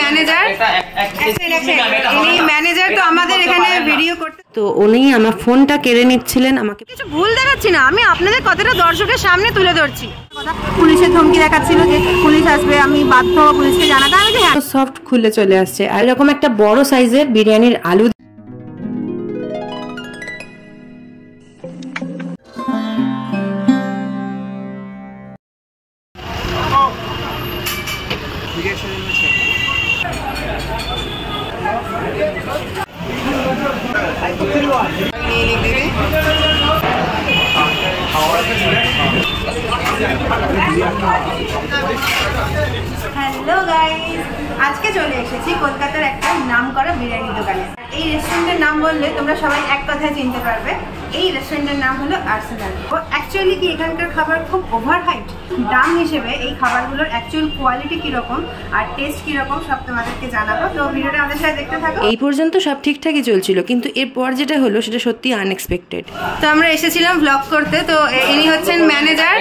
Manager, ইনি manager. তো আমাদের এখানে ভিডিও করতে, তো উনি আমার ফোনটা কেড়ে নিচ্ছিলেন। আমাকে কিছু ভুল দেখাচ্ছি না, আমি আপনাদের কথাটা দর্শকের সামনে তুলে ধরছি। পুলিশের ধমকি দেখাচ্ছিল যে পুলিশ আসবে, আমি বাধ্য পুলিশকে জানাতে। আমি যে সফট খুলে চলে আসছে। আর এরকম একটা বড় সাইজের বিরিয়ানির আলু হ্যালো গাইস, আজকে চলে এসেছি কলকাতার একটা নামকরা বিরিয়ানি দোকানে। এই রেস্টুরেন্টের নাম বললে তোমরা সবাই এক কথায় চিনতে পারবে। এই রেস্টুরেন্টের নাম হলো আর্সেনাল। অ্যাকচুয়ালি কি এখানকার খাবার খুব ওভার হাইট। দাম হিসেবে এই খাবারগুলোর অ্যাকচুয়াল কোয়ালিটি কিরকম আর টেস্ট কিরকম সব তোমাদেরকে জানাবো। তো ভিডিওটা আমাদের সাথে দেখতে থাকো। এই পর্যন্ত সব ঠিকঠাকই চলছিল, কিন্তু এরপর যেটা হলো সেটা সত্যি আনএক্সপেক্টেড। তো আমরা এসেছিলাম ব্লগ করতে। তো ইনি হচ্ছেন ম্যানেজার,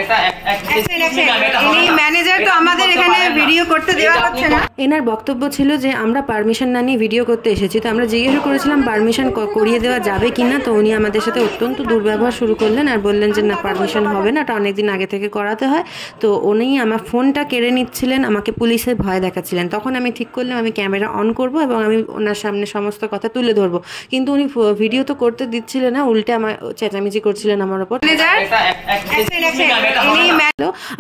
ইনি ম্যানেজার। তো আমাদের এখানে ভিডিও করতে দেওয়া হচ্ছে না। এনার বক্তব্য ছিল যে আমরা পারমিশন না নিয়ে ভিডিও করতে এসেছি। তো আমরা জিজ্ঞাসা করেছিলাম পারমিশন করিয়ে দেওয়া যাবে কিনা। তো উনি আমাদের সাথে অত্যন্ত দুর্ব্যবহার শুরু করলেন আর বললেন যে না, পারমিশন হবে না, এটা অনেকদিন আগে থেকে করাতে হয়। তো উনি আমার ফোনটা কেড়ে নিচ্ছিলেন, আমাকে পুলিশের ভয় দেখাচ্ছিলেন। তখন আমি ঠিক করলাম আমি ক্যামেরা অন করব এবং আমি ওনার সামনে সমস্ত কথা তুলে ধরবো। কিন্তু উনি ভিডিও তো করতে দিচ্ছিলেন না, উল্টে আমার চেঁচামেচি করছিলেন আমার ওপর।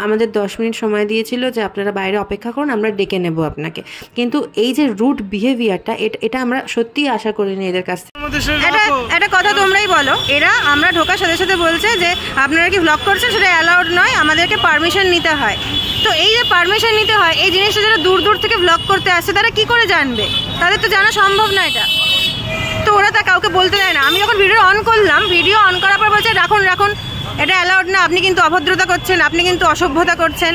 আমাদের 10 মিনিট সময় দিয়েছিল যে আপনারা বাইরে অপেক্ষা করুন, আমরা ডেকে নেব আপনাকে। কিন্তু এই যে রুড বিহেভিয়ারটা, এটা আমরা সত্যি আশা করিনি এদের কাছ থেকে। একটা কথা তোমরাই বলো, এরা আমরা ঢোকার সাথে সাথে বলছে যে আপনারা কি ব্লগ করছেন, সেটা অ্যালাউড নয়, আমাদেরকে পারমিশন নিতে হয়। তো এই যে পারমিশন নিতে হয়, এই জিনিসটা যারা দূর দূর থেকে ব্লগ করতে আসছে তারা কি করে জানবে? তাদের তো জানা সম্ভব না এটা। তো ওরা তা কাউকে বলতে দেয় না। আমি যখন ভিডিও অন করলাম, ভিডিও অন করার পর বলছে রাখুন রাখুন, এটা অ্যালাউড না, আপনি কিন্তু অভদ্রতা করছেন, আপনি কিন্তু অসভ্যতা করছেন,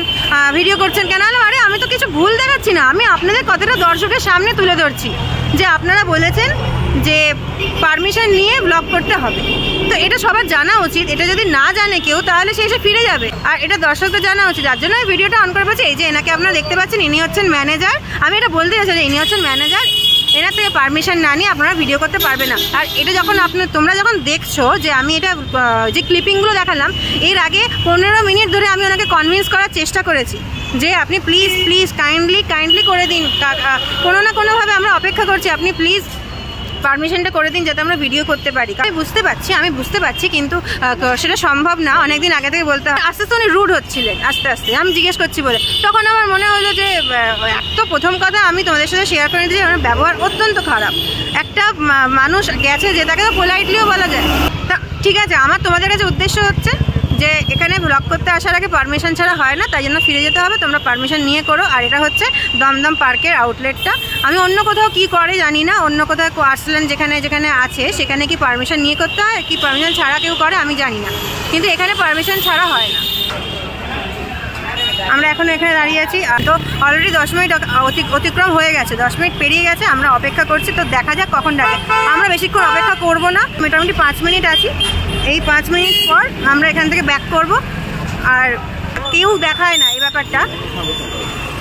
ভিডিও করছেন কেন? আরে আমি তো কিছু ভুল দেখাচ্ছি না, আমি আপনাদের কথাটা দর্শকের সামনে তুলে ধরছি যে আপনারা বলেছেন যে পারমিশন নিয়ে ব্লগ করতে হবে। তো এটা সবার জানা উচিত। এটা যদি না জানে কেউ তাহলে সে এসে ফিরে যাবে, আর এটা দর্শকদের জানা উচিত। যার জন্য এই ভিডিওটা অন করে পাচ্ছি। এই যে এনাকে আপনারা দেখতে পাচ্ছেন, ইনি হচ্ছেন ম্যানেজার। আমি এটা বলতে চাইছি যে ইনি হচ্ছেন ম্যানেজার। এনার থেকে পারমিশন না নিয়ে আপনারা ভিডিও করতে পারবে না। আর এটা যখন তোমরা যখন দেখছো যে আমি এটা যে ক্লিপিংগুলো দেখালাম, এর আগে 15 মিনিট ধরে আমি ওনাকে কনভিন্স করার চেষ্টা করেছি যে আপনি প্লিজ প্লিজ কাইন্ডলি করে দিন, কোনো না কোনোভাবে আমরা অপেক্ষা করছি, আপনি প্লিজ পারমিশনটা করে দিন যাতে আমরা ভিডিও করতে পারি। আমি বুঝতে পারছি কিন্তু সেটা সম্ভব না, অনেকদিন আগে থেকে বলতে। আস্তে আস্তে উনি রুড হচ্ছিলেন, আস্তে আস্তে আমি জিজ্ঞেস করছি বলে। তখন আমার মনে হলো যে তো প্রথম কথা আমি তোমাদের সাথে শেয়ার করে দিচ্ছি, আমার ব্যবহার অত্যন্ত খারাপ। একটা মানুষ গেছে যে তাকে তো পোলাইটলিও বলা যায়। তা ঠিক আছে, আমার তোমাদের কাছে উদ্দেশ্য হচ্ছে যে এখানে ব্লগ করতে আসার আগে পারমিশন ছাড়া হয় না, তাই জন্য ফিরে যেতে হবে। তোমরা পারমিশন নিয়ে করো। আর এটা হচ্ছে দমদম পার্কের আউটলেটটা। আমি অন্য কোথাও কি করে জানি না, অন্য কোথাও আর্সেনাল যেখানে যেখানে আছে সেখানে কি পারমিশন নিয়ে করতে হয়, কি পারমিশন ছাড়া কেউ করে আমি জানি না, কিন্তু এখানে পারমিশন ছাড়া হয় না। আমরা এখন এখানে দাঁড়িয়ে আছি। তো অলরেডি 10 মিনিট অতিক্রম হয়ে গেছে, 10 মিনিট পেরিয়ে গেছে, আমরা অপেক্ষা করছি। তো দেখা যাক কখন ডাকে। আমরা বেশিক্ষণ অপেক্ষা করব না, মোটামুটি 5 মিনিট আছি। এই 5 মিনিট পর আমরা এখান থেকে ব্যাক করব। আর কেউ দেখায় না, এই ব্যাপারটা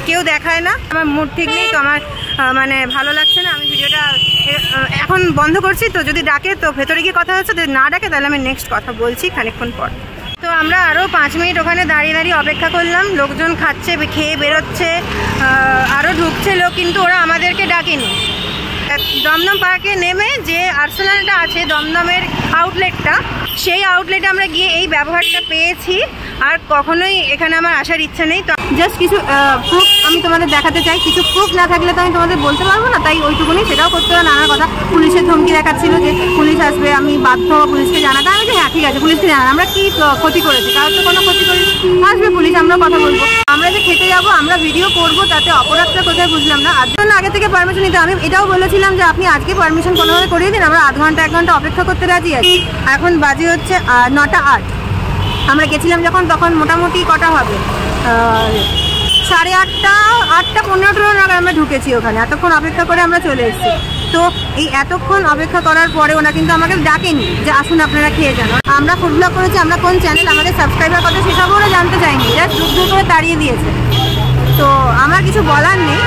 কেউ দেখায় না। আমার মুড ঠিক নেই, তো আমার মানে ভালো লাগছে না। আমি ভিডিওটা এখন বন্ধ করছি। তো যদি ডাকে তো ভেতরে গিয়ে কথা হচ্ছে, যদি না ডাকে তাহলে আমি নেক্সট কথা বলছি খানিকক্ষণ পর। তো আমরা আরও 5 মিনিট ওখানে দাঁড়িয়ে দাঁড়িয়ে অপেক্ষা করলাম। লোকজন খাচ্ছে, খেয়ে বেরোচ্ছে, আরও ঢুকছে লোক, কিন্তু ওরা আমাদেরকে ডাকেনি। দমদম পার্কে নেমে যে আর্সেনালটা আছে, দমদমের আউটলেটটা, সেই আউটলেটে আমরা গিয়ে এই ব্যবহারটা পেয়েছি। আর কখনোই এখানে আমার আসার ইচ্ছা নেই। তো জাস্ট কিছু প্রুফ আমি তোমাদের দেখাতে চাই। কিছু প্রুফ না থাকলে তো আমি তোমাদের বলতে পারবো না, তাই ওইটুকুনি। সেটাও করতে হবে নানা কথা। পুলিশের ধমকি দেখাচ্ছিল যে পুলিশ আসবে, আমি বাধ্য পুলিশকে জানাতে। আমি যে হ্যাঁ ঠিক আছে, পুলিশকে জানান, আমরা কি ক্ষতি করেছি? কারোর তো কোনো ক্ষতি করি, আসবে পুলিশ, আমরা কথা বলবো। আমরা যে খেতে যাবো, আমরা ভিডিও করবো, তাতে অপরাধটা কোথায় বুঝলাম না। আর জন্য আগে থেকে পারমিশন নিতে। আমি এটাও বলেছিলাম যে আপনি আজকে পারমিশন কোনোভাবে করিয়ে দিন, আমরা আধ ঘন্টা 1 ঘন্টা অপেক্ষা করতে রাজি আছি। এখন বাজে হচ্ছে 9টা 8। আমরা গেছিলাম যখন, তখন মোটামুটি কটা হবে, 8:30, 8:15 নাগাদ আমরা ঢুকেছি ওখানে। এতক্ষণ অপেক্ষা করে আমরা চলে এসেছি। তো এই এতক্ষণ অপেক্ষা করার পরে ওরা কিন্তু আমাকে ডাকেনি যে আসুন আপনারা খেয়ে যান। আমরা ফুড ব্লগ করেছি, আমরা কোন চ্যানেল, আমাদের সাবস্ক্রাইবার কত, সেসবও ওরা জানতে চাইনি। এরা দূর দূর করে তাড়িয়ে দিয়েছে। তো আমার কিছু বলার নেই,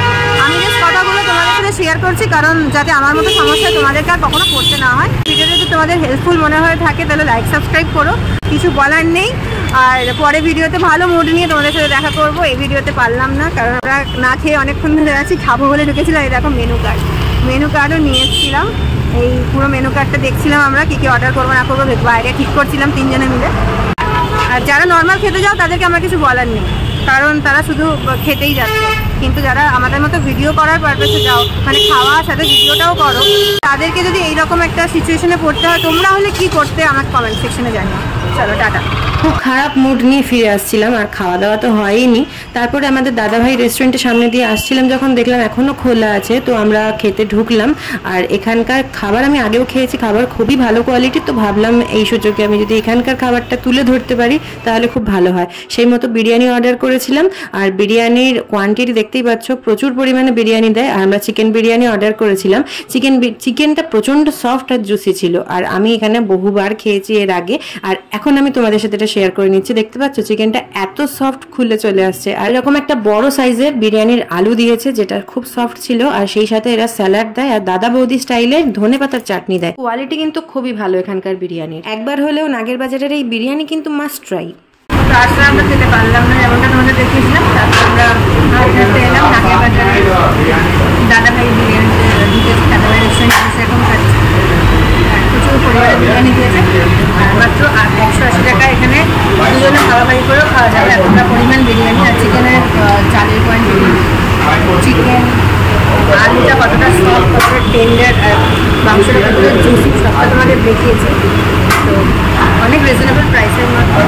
আমি জাস্ট কথাগুলো তোমার শেয়ার করছি, কারণ যাতে আমার মতো সমস্যা তোমাদেরকে আর কখনো করতে না হয়। ভিডিও যদি তোমাদের হেল্পফুল মনে হয়ে থাকে তাহলে লাইক সাবস্ক্রাইব করো, কিছু বলার নেই। আর পরে ভিডিওতে ভালো মুড নিয়ে তোমাদের সাথে দেখা করবো। এই ভিডিওতে পারলাম না, কারণ আমরা না খেয়ে অনেকক্ষণ ধরে আছি, খাবো বলে ঢুকেছিলাম। এই দেখো মেনু কার্ডও নিয়ে এসেছিলাম। এই পুরো মেনু কার্ডটা দেখছিলাম আমরা কী কী অর্ডার করবো না করবো, বাইরে ঠিক করছিলাম 3 জনে মিলে। আর যারা নর্মাল খেতে যাও তাদেরকে আমার কিছু বলার নেই, কারণ তারা শুধু খেতেই যাচ্ছে। কিন্তু যারা আমাদের মতো ভিডিও করার পারপাসে যাও, মানে খাওয়ার সাথে ভিডিওটাও করো, তাদেরকে যদি এইরকম একটা সিচুয়েশনে পড়তে হয়, তোমরা হলে কি করতে আমার কমেন্ট সেকশনে জানিও। চলো টাটা। খুব খারাপ মুড নিয়ে ফিরে আসছিলাম, আর খাওয়া দাওয়া তো হয়নি। তারপরে আমাদের দাদাভাই রেস্টুরেন্টের সামনে দিয়ে আসছিলাম, যখন দেখলাম এখনও খোলা আছে, তো আমরা খেতে ঢুকলাম। আর এখানকার খাবার আমি আগেও খেয়েছি, খাবার খুবই ভালো কোয়ালিটির। তো ভাবলাম এই সুযোগে আমি যদি এখানকার খাবারটা তুলে ধরতে পারি তাহলে খুব ভালো হয়। সেই মতো বিরিয়ানি অর্ডার করেছিলাম, আর বিরিয়ানির কোয়ান্টিটি দেখতেই পাচ্ছ, প্রচুর পরিমাণে বিরিয়ানি দেয়। আর আমরা চিকেন বিরিয়ানি অর্ডার করেছিলাম। চিকেনটা প্রচণ্ড সফট আর জুসি ছিল, আর আমি এখানে বহুবার খেয়েছি এর আগে। আর এখন আমি তোমাদের সাথে এটা শেয়ার করে নিচ্ছি। দেখতে পাচ্ছ চিকেনটা এত সফট খুলে চলে আসছে। আর এরকম একটা বড় সাইজের বিরিয়ানির আলু দিয়েছে, যেটা খুব সফট ছিল। আর সেই সাথে এরা স্যালাড দেয়, আর দাদা বৌদি স্টাইলের ধনেপাতার চাটনি দেয়। কোয়ালিটি কিন্তু খুবই ভালো এখানকার বিরিয়ানির। একবার হলেও নাগের বাজারের এই বিরিয়ানি কিন্তু মাস্ট ট্রাই। আসলে আমরা খেতে পারলাম না, যেমনটা তোমাদের দেখিয়েছিলাম। তারপর আমরা এলাম নাগের বাজারে, দাদাভাই বিরিয়ানিতে ঢুকেছি। দাদাভাই রেস্টুরেন্ট সেরকম খাচ্ছি, প্রচুর পরিমাণে বিরিয়ানি দিয়েছে। মাত্র 180 টাকা এখানে দুজনে ভাগাভাগি করেও খাওয়া যাবে এতটা পরিমাণ বিরিয়ানি। আর চিকেনের চালের কোয়ান্টিটি, চিকেন আলুটা কতটা সফট, কতটা টেন্ডার, আর মাংসটা কতটা জুসি, সবটা তোমাদের দেখিয়েছি। তো অনেক রিজনেবল প্রাইসের মধ্যে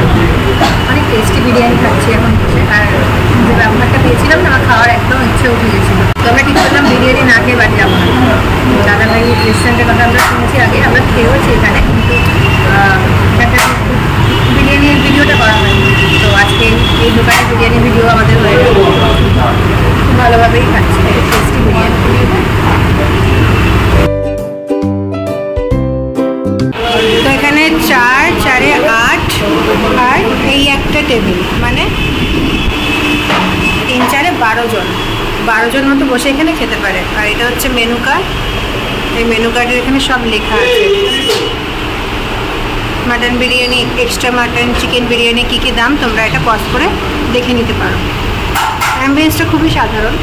অনেক টেস্টি বিরিয়ানি খাচ্ছি এখন বসে। আর যে ব্যবহারটা পেয়েছিলাম না, আমার খাওয়ার একদম ইচ্ছে উঠে গেছিলো। তো আমরা ঠিক করলাম বিরিয়ানি না খেয়ে বাড়ি যাবো না। দাদাভাই রেস্টুরেন্টের কথা আমরা শুনেছি আগে, আমরা খেয়েওছি এখানে, কিন্তু এখানটা বিরিয়ানির ভিডিওটা করা হয়নি। তো আজকে এই দোকানে বিরিয়ানি ভিডিও আমাদের হয়ে গেল। খুব ভালোভাবেই খাচ্ছি, টেস্টি বিরিয়ানি। তো এখানে 4, 4 এ 8, আর এই একটা টেবিল, মানে 3, 4 এ 12 জন মতো বসে এখানে খেতে পারে। আর এটা হচ্ছে মেনু কার্ড। এই মেনু কার্ডের এখানে সব লেখা আছে, mutton biryani, extra mutton, chicken biryani কী কী দাম, তোমরা এটা পজ করে দেখে নিতে পারো। অ্যাম্বিয়েন্সটা খুবই সাধারণ,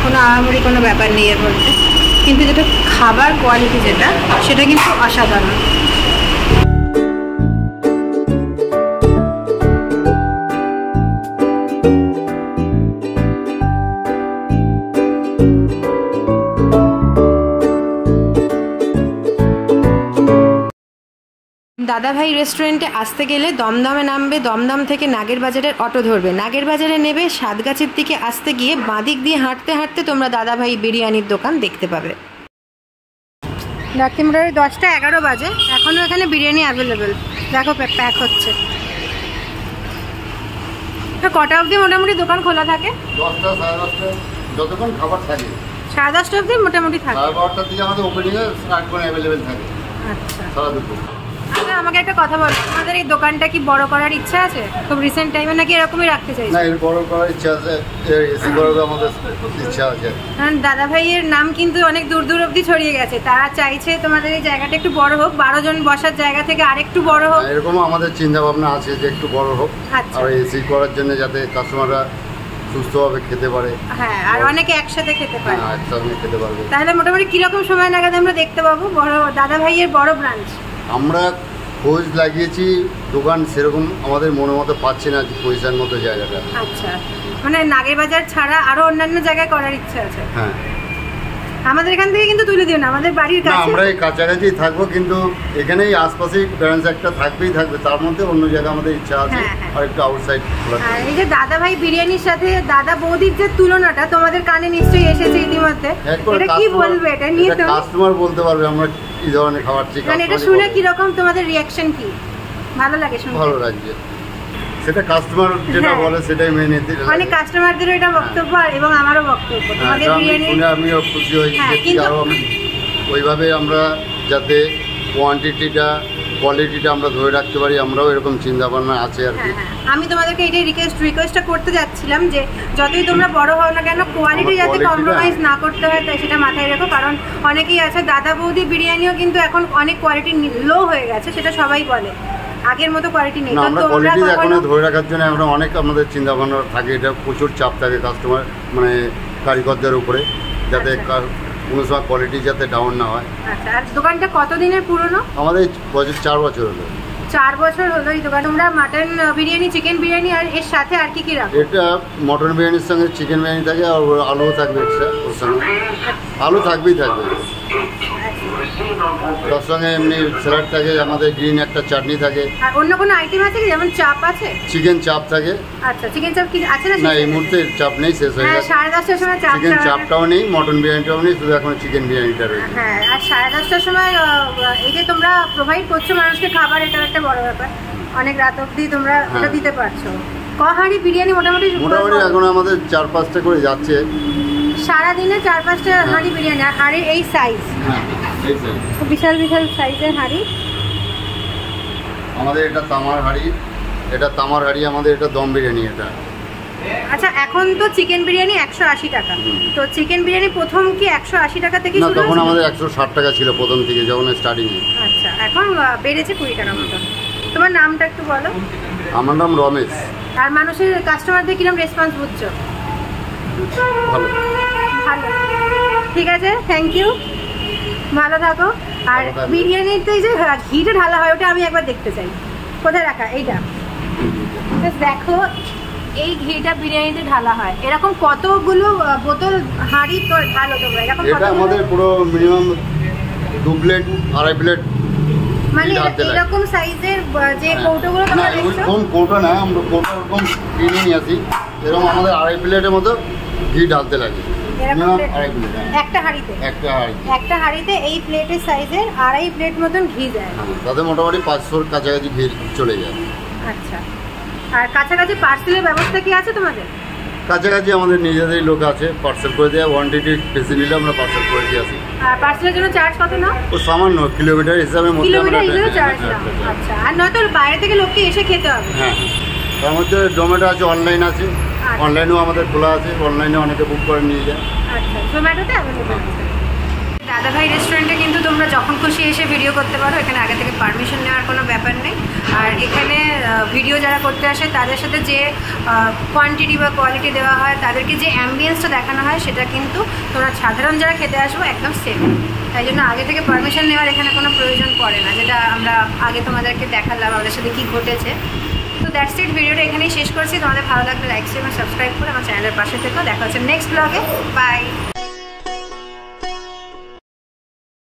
কোনো আহামরি কোনো ব্যাপার নেই এর মধ্যে, কিন্তু যেটা খাবার কোয়ালিটি যেটা, সেটা কিন্তু অসাধারণ। দাদাভাই রেস্টুরেন্টে আসতে গেলে দমদমে নামবে, দমদম থেকে নাগের বাজারের অটো ধরবে, নাগের বাজারে নেবে, সাতগাছির দিকে আসতে গিয়ে বাঁদিক দিয়ে হাঁটতে হাঁটতে তোমরা দাদাভাই বিরিয়ানির দোকান দেখতে পাবে। রাত্রি মোটামুটি 10টা 11 বাজে, এখনও এখানে বিরিয়ানি অ্যাভেলেবেল। দেখো প্যাক হচ্ছে। কটা অবধি মোটামুটি দোকান খোলা থাকে? 10টা 10:30 যতক্ষণ খাবার থাকে। 10:30 অবধি মোটামুটি থাকে। 12টার দিকে আমাদের ওপেনিংয়ে স্টার্ট করে অ্যাভেলেবেল থাকে। আচ্ছা, সারা দুপুর। আচ্ছা, আমাকে একটা কথা বলো, আমাদের এই দোকানটা কি বড় করার ইচ্ছা আছে খুব রিসেন্ট টাইমে, নাকি এরকমই রাখতে চাইছো? না, এর বড় করার ইচ্ছা আছে, এসি করার আমাদের ইচ্ছা আছে। কারণ দাদাভাইয়ের নাম কিন্তু অনেক দূর দূর অবধি ছড়িয়ে গেছে, তারা চাইছে তোমাদের এই জায়গাটা একটু বড় হোক, 12 জন বসার জায়গা থেকে আরেকটু বড় হোক। এরকম আমাদের চিন্তা ভাবনা আছে যে একটু বড় হোক, আচ্ছা। আর এসি করার জন্য যাতে কাস্টমাররা সুস্থভাবে খেতে পারে। হ্যাঁ, আর অনেকে একসাথে খেতে পারে। একসাথে খেতে পারবে। তাহলে মোটামুটি কিরকম সময় নাগাদ আমরা দেখতে পাবো বড় দাদাভাইয়ের বড় ব্রাঞ্চ? আমরা খোঁজ লাগিয়েছি, দোকান সেরকম আমাদের মনের মতো পাচ্ছি না পয়সার মতো জায়গাটা। আচ্ছা, মানে নাগের বাজার ছাড়া আরো অন্যান্য জায়গায় করার ইচ্ছা আছে? হ্যাঁ। আমাদের এখান থেকে কিন্তু তুলে দিও না, আমাদের বাড়ির কাছে। আমরা এই কাছাকাছি থাকবো, কিন্তু এখানেই আশপাশেই ব্রাঞ্চ একটা থাকবেই থাকবে, তার মধ্যে অন্য জায়গা আমাদের ইচ্ছা আছে আর একটু আউটসাইড। আর এই যে দাদাভাই বিরিয়ানির সাথে দাদা বৌদির যে তুলনাটা তোমাদের কানে নিশ্চয়ই এসেছে ইতিমধ্যে, এটা কি বলবে? এটা নিয়ে তো কাস্টমার বলতে পারবে আমরা কি ধরনের খাবার চাই। মানে এটা শুনে কি রকম তোমাদের রিঅ্যাকশন কি? ভালো লাগে শুনতে? ভালো লাগছে, সেটা কাস্টমার যেটা বলে সেটাই মেনে নিতে। মানে কাস্টমারদেরও এটা বক্তব্য এবং আমারও বক্তব্য, তোমাদের বিরিয়ানি শুনে আমিও খুশি হয়েছি। আরো ওইভাবে আমরা যাতে কোয়ালিটিটা আমরা ধরে রাখতে পারি, আমরাও এরকম চিন্তা ভাবনা আছে আর কি। আমি তোমাদেরকে এটাই রিকোয়েস্টটা করতে যাচ্ছি বলছিলাম যে যতই তোমরা বড় হও না কেন কোয়ালিটি যাতে কম্প্রোমাইজ না করতে হয় তাই সেটা মাথায় রেখো, কারণ অনেকেই আছে দাদা বৌদি বিরিয়ানিও কিন্তু এখন অনেক কোয়ালিটি লো হয়ে গেছে, সেটা সবাই বলে আগের মতো কোয়ালিটি নেই। আমরা কোয়ালিটি এখনো ধরে রাখার জন্য আমরা অনেক আমাদের চিন্তা ভাবনা থাকে, এটা প্রচুর চাপ থাকে কাস্টমার মানে কারিগরদের উপরে, যাতে কোনো সময় কোয়ালিটি যাতে ডাউন না হয়। আচ্ছা, আর দোকানটা কতদিনের পুরনো? আমাদের 4 বছর হলো। 4 বছর হলো এই দোকান। তোমরা মাটন বিরিয়ানি, চিকেন বিরিয়ানি আর এর সাথে আর কি কি রাখো? এটা মটন বিরিয়ানির সঙ্গে চিকেন বিরিয়ানি থাকে, আর আলুও থাকবে এক্সট্রা, ওর সঙ্গে আলু থাকবেই থাকবে। তার সঙ্গে এমনি স্যালাড থাকে, আমাদের গ্রিন একটা চাটনি থাকে। আর অন্য কোনো আইটেম আছে কি, যেমন চাপ আছে? চিকেন চাপ থাকে। আচ্ছা, চিকেন চাপ কি আছে না? না, এই মুহূর্তে চাপ নেই, শেষ হয়ে গেছে। 10:30টার সময় চাপ, চিকেন চাপটাও নেই, মটন বিরিয়ানিটাও নেই, শুধু এখন চিকেন বিরিয়ানিটা রয়েছে। হ্যাঁ, আর 10:30টার সময় এই যে তোমরা প্রোভাইড করছো মানুষকে খাবার, এটা একটা বড় ব্যাপার। অনেক রাত অবধি তোমরা এটা দিতে পারছো। কহাড়ি বিরিয়ানি মোটামুটি এখন আমাদের 4-5টা করে যাচ্ছে সারাদিনে, 4-5টা হাঁড়ি বিরিয়ানি। আর হাঁড়ির এই সাইজ, বিশাল বিশাল সাইজের হাঁড়ি। আমাদের এটা তামার হাঁড়ি, এটা তামার হাঁড়ি আমাদের, এটা দম বিরিয়ানি এটা। আচ্ছা, এখন তো চিকেন বিরিয়ানি 180 টাকা, তো চিকেন বিরিয়ানি প্রথম কি 180 টাকা থেকে না, শুরু? তখন আমাদের 160 টাকা ছিল প্রথম থেকে যখন স্টার্টিং এ। আচ্ছা, এখন বেড়েছে 20 টাকা মতো। তোমার নামটা একটু বলো। আমার নাম রমেশ। আর মানুষের কাস্টমারদের কিরকম রেসপন্স বুঝছো? ভালো ভালো, ঠিক আছে, থ্যাংক ইউ, ভালো থাকো। আর বিরিয়ানিতে যে ঘিটা ঢালা হয় ওটা আমি একবার দেখতে চাই, কোথায় রাখা? এইটা দেখো, এই ঘিটা বিরিয়ানিতে ঢালা হয়। এরকম কতগুলো বোতল হাঁড়ি তো ঢালো তোমরা? এরকম এটা আমাদের পুরো মিনিমাম 2 প্লেট 2.5 প্লেট, মানে এরকম সাইজের যে কৌটোগুলো তোমরা দেখছো? কোন কৌটো না, আমরা কৌটো এরকম কিনে নিয়ে আসি, এরকম আমাদের 2.5 প্লেটের মতো ঘি ঢালতে লাগে। একটা হাঁড়িতে এই প্লেটের সাইজের 2.5 প্লেট মতন ঘি যায়, তাতে মোটামুটি 500-র কাছাকাছি ঘি চলে যায়। আচ্ছা, আর কাছাকাছি পার্সেলের ব্যবস্থা কি আছে তোমাদের? কাছাকাছি আমাদের নিজেদের লোক আছে, পার্সেল করে দেওয়া, কোয়ান্টিটি বেশি নিলে আমরা পার্সেল করে দিয়ে আসি। আর পার্সেলের জন্য চার্জ কত না? ও সামান্য কিলোমিটার হিসাবে চার্জ না। আচ্ছা, আর নয়তো বাইরে থেকে লোককে এসে খেতে হবে? হ্যাঁ, তার মধ্যে জোম্যাটো আছে, অনলাইন আছে, অনলাইনেও আমাদের খোলা আছে, অনলাইনে অনেকে বুক করে নিয়ে যায়। আচ্ছা, জোম্যাটোতে অ্যাভেলেবল। দাদাভাই রেস্টুরেন্টে কিন্তু তোমরা যখন খুশি এসে ভিডিও করতে পারো, এখানে আগে থেকে পারমিশন নেওয়ার কোনো ব্যাপার নেই। আর এখানে ভিডিও যারা করতে আসে তাদের সাথে যে কোয়ান্টিটি বা কোয়ালিটি দেওয়া হয়, তাদেরকে যে অ্যাম্বিয়েন্সটা দেখানো হয়, সেটা কিন্তু তোমরা সাধারণ যারা খেতে আসবো একদম সেম। তাই জন্য আগে থেকে পারমিশন নেওয়ার এখানে কোনো প্রয়োজন পড়ে না, যেটা আমরা আগে তোমাদেরকে দেখালাম আমাদের সাথে কী ঘটেছে। তো দ্যাটস ইট, ভিডিওটা এখানেই শেষ করছি। তোমাদের ভালো লাগলে লাইক শেয়ার এবং সাবস্ক্রাইব করে আমার চ্যানেলের পাশে থেকো। দেখা হচ্ছে নেক্সট ব্লগে। বাই।